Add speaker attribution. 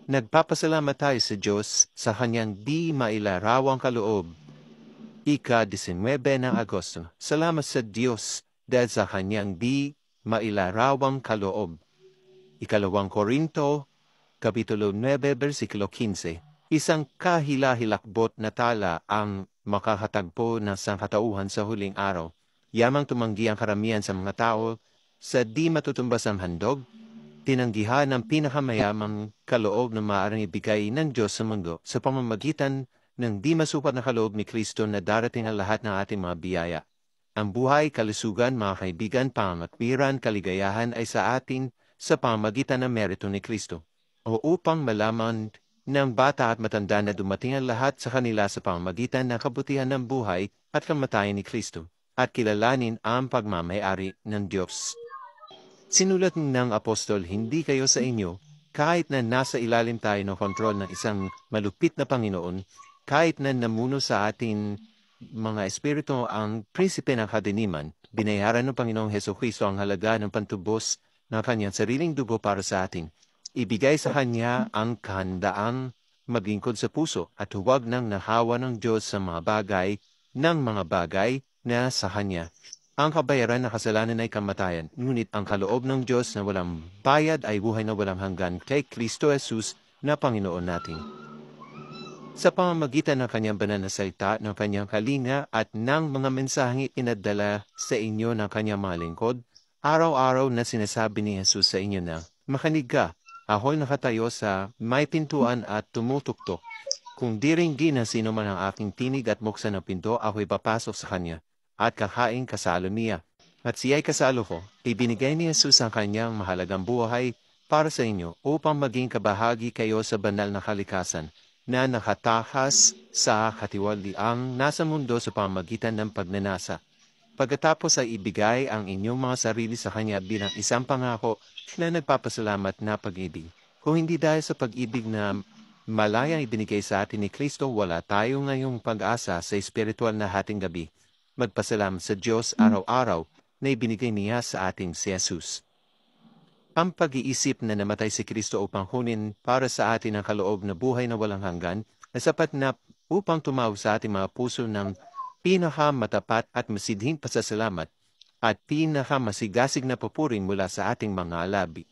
Speaker 1: Nagpapasalamat tayo sa Diyos sa kanyang di mailarawang kaloob. Ika-19 ng Agosto. Salamat sa Diyos dahil sa kanyang di mailarawang kaloob. Ikalawang Korinto, Kapitulo 9, versikulo 15. Isang kahila-hilakbot na tala ang makakatagpo ng sangkatauhan sa huling araw. Yamang tumanggi ang karamihan sa mga tao sa di matutumbas ang handog, tinanggihan ng pinakamayamang kaloob na maaaring ibigay ng Diyos sa mundo sa pamamagitan ng di masupat na kaloob ni Kristo na darating ang lahat ng ating mga biyaya. Ang buhay, kalusugan, mga kaibigan, pangatwiran, kaligayahan ay sa atin sa pamamagitan ng merito ni Kristo. O upang malaman ng bata at matanda na dumating ang lahat sa kanila sa pamamagitan ng kabutihan ng buhay at kamatayan ni Kristo, at kilalanin ang pagmamayari ng Diyos. Sinulat ng apostol, hindi kayo sa inyo, kahit na nasa ilalim tayo ng kontrol ng isang malupit na Panginoon, kahit na namuno sa atin mga espiritu ang prinsipe ng kadiliman, binayaran ng Panginoong Hesukristo ang halaga ng pantubos ng kanyang sariling dugo para sa atin. Ibigay sa kanya ang kahandaang maglingkod sa puso at huwag nang nahawa ng Diyos sa mga bagay na sa kanya. Ang kabayaran ng kasalanan ay kamatayan, ngunit ang kaloob ng Diyos na walang bayad ay buhay na walang hanggan kay Kristo Jesus na Panginoon natin. Sa pamamagitan ng kanyang banal na salita, ng kanyang kalinga at ng mga mensaheng inadala sa inyo ng kanyang mga lingkod, araw-araw na sinasabi ni Jesus sa inyo na, makinig ka, ako'y nakatayo sa may pintuan at tumutuktok. Kung diringgin na sino man ang aking tinig at buksan ng pinto, ako'y papasok sa kanya at kakain kasalo niya. At siya'y kasalo ko. Ibinigay ni Jesus ang kanyang mahalagang buhay para sa inyo upang maging kabahagi kayo sa banal na kalikasan na nakatakas sa katiwaliang nasa mundo sa pamamagitan ng pagnanasa. Pagkatapos ay ibigay ang inyong mga sarili sa kanya bilang isang pangako na nagpapasalamat na pag-ibig. Kung hindi dahil sa pag-ibig na malayang ibinigay sa atin ni Kristo, wala tayo ngayong pag-asa sa espiritual na hating gabi. Magpasalamat sa Diyos araw-araw na ibinigay niya sa ating si Jesus. Ang pag-iisip na namatay si Kristo upang kunin para sa atin ang kaloob na buhay na walang hanggan na sapat na upang tumawag sa ating mga puso ng pinakamatapat at masidhing pasasalamat at pinakamasigasig na papuring mula sa ating mga labi.